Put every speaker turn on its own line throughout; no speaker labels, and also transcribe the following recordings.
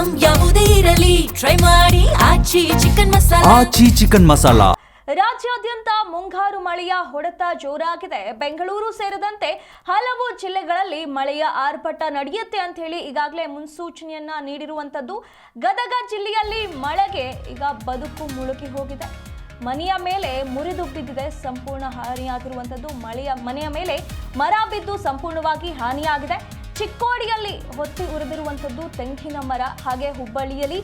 Item ಯಾವುದೇ ಇರಲಿ try ಮಾಡಿ ಆಚಿ ಚಿಕನ್ ಮಸಾಲಾ.
ರಾಜ್ಯಾದ್ಯಂತ ಮುಂಗಾರು ಮಳೆಯ ಹೊಡೆತ ಜೋರಾಗಿದೆ. ಬೆಂಗಳೂರು ಸೇರಿದಂತೆ ಹಲವು ಜಿಲ್ಲೆಗಳಲ್ಲಿ ಮಳೆಯ ಆರ್ಭಟ ನಡೆಯುತ್ತೆ ಅಂತ ಹೇಳಿ ಈಗಾಗಲೇ ಮುನ್ಸೂಚನೆಯನ್ನ ನೀಡಿರುವಂತದ್ದು. ಗದಗ ಜಿಲ್ಲೆಯಲ್ಲಿ ಮಳೆಗೆ ಈಗ ಬದುಕು ಮುಳುಗಿ ಹೋಗಿದೆ. ಮನೆಯ ಮೇಲೆ ಮುರಿದು ಬಿದ್ದಿದೆ, ಸಂಪೂರ್ಣ ಹಾನಿಯಾಗಿರುವಂತದ್ದು. ಮನೆಯ ಮೇಲೆ ಮರ ಬಿದ್ದು ಸಂಪೂರ್ಣವಾಗಿ ಹಾನಿಯಾಗಿದೆ. ಚಿಕ್ಕೋಡಿಯಲ್ಲಿ ಹೊತ್ತಿ ಉರಿದಿರುವಂಥದ್ದು ತೆಂಗಿನ ಮರ. ಹಾಗೆ ಹುಬ್ಬಳ್ಳಿಯಲ್ಲಿ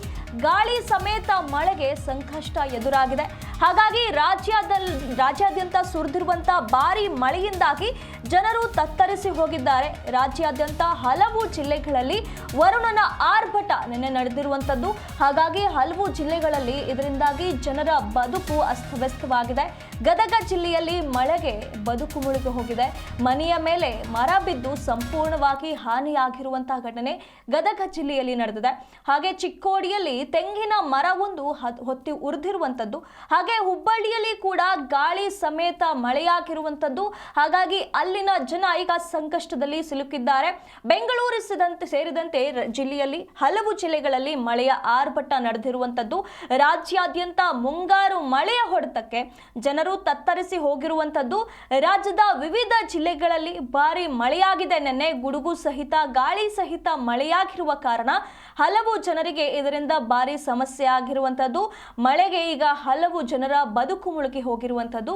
ಗಾಳಿ ಸಮೇತ ಮಳೆಗೆ ಸಂಕಷ್ಟ ಎದುರಾಗಿದೆ. ಹಾಗಾಗಿ ರಾಜ್ಯಾದ್ಯಂತ ಸುರಿದಿರುವಂತಹ ಭಾರಿ ಮಳೆಯಿಂದಾಗಿ ಜನರು ತತ್ತರಿಸಿ ಹೋಗಿದ್ದಾರೆ. ರಾಜ್ಯಾದ್ಯಂತ ಹಲವು ಜಿಲ್ಲೆಗಳಲ್ಲಿ ವರುಣನ ಆರ್ಭಟ ನಿನ್ನೆ ನಡೆದಿರುವಂಥದ್ದು. ಹಾಗಾಗಿ ಹಲವು ಜಿಲ್ಲೆಗಳಲ್ಲಿ ಇದರಿಂದಾಗಿ ಜನರ ಬದುಕು ಅಸ್ತವ್ಯಸ್ತವಾಗಿದೆ. ಗದಗ ಜಿಲ್ಲೆಯಲ್ಲಿ ಮಳೆಗೆ ಬದುಕು ಮುಳುಗಿ ಹೋಗಿದೆ. ಮನೆಯ ಮೇಲೆ ಮರ ಬಿದ್ದು ಸಂಪೂರ್ಣವಾಗಿ ಹಾನಿಯಾಗಿರುವಂತಹ ಘಟನೆ ಗದಗ ಜಿಲ್ಲೆಯಲ್ಲಿ ನಡೆದಿದೆ. ಹಾಗೆ ಚಿಕ್ಕೋಡಿಯಲ್ಲಿ ತೆಂಗಿನ ಮರವೊಂದು ಹೊತ್ತಿ ಉರಿದಿರುವಂಥದ್ದು. ಹಾಗೆ ಹುಬ್ಬಳ್ಳಿಯಲ್ಲಿ ಕೂಡ ಗಾಳಿ ಸಮೇತ ಮಳೆಯಾಗಿರುವಂಥದ್ದು. ಹಾಗಾಗಿ ಅಲ್ಲಿನ ಜನ ಈಗ ಸಂಕಷ್ಟದಲ್ಲಿ ಸಿಲುಕಿದ್ದಾರೆ. ಬೆಂಗಳೂರು ಸೇರಿದಂತೆ ಜಿಲ್ಲೆಯಲ್ಲಿ ಹಲವು ಜಿಲ್ಲೆಗಳಲ್ಲಿ ಮಳೆಯ ಆರ್ಭಟ ನಡೆದಿರುವಂಥದ್ದು. ರಾಜ್ಯಾದ್ಯಂತ ಮುಂಗಾರು ಮಳೆಯ ಹೊಡೆತಕ್ಕೆ ಜನರು ತತ್ತರಿಸಿ ಹೋಗಿರುವಂಥದ್ದು. ರಾಜ್ಯದ ವಿವಿಧ ಜಿಲ್ಲೆಗಳಲ್ಲಿ ಭಾರಿ ಮಳೆಯಾಗಿದೆ. ನಿನ್ನೆ ಗುಡುಗು ಸಹಿತ ಗಾಳಿ ಸಹಿತ ಮಳೆಯಾಗಿರುವ ಕಾರಣ ಹಲವು ಜನರಿಗೆ ಇದರಿಂದ ಭಾರಿ ಸಮಸ್ಯೆ ಆಗಿರುವಂಥದ್ದು. ಮಳೆಗೆ ಈಗ ಹಲವು ಜನರ ಬದುಕು ಮುಳುಗಿ ಹೋಗಿರುವಂಥದ್ದು.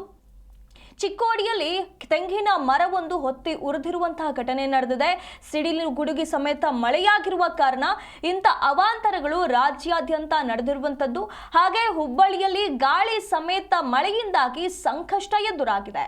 ಚಿಕ್ಕೋಡಿಯಲ್ಲಿ ತೆಂಗಿನ ಮರವೊಂದು ಹೊತ್ತಿ ಉರಿದಿರುವಂತಹ ಘಟನೆ ನಡೆದಿದೆ. ಸಿಡಿಲು ಗುಡುಗಿ ಸಮೇತ ಮಳೆಯಾಗಿರುವ ಕಾರಣ ಇಂಥ ಅವಾಂತರಗಳು ರಾಜ್ಯಾದ್ಯಂತ ನಡೆದಿರುವಂಥದ್ದು. ಹಾಗೆ ಹುಬ್ಬಳ್ಳಿಯಲ್ಲಿ ಗಾಳಿ ಸಮೇತ ಮಳೆಯಿಂದಾಗಿ ಸಂಕಷ್ಟ ಎದುರಾಗಿದೆ.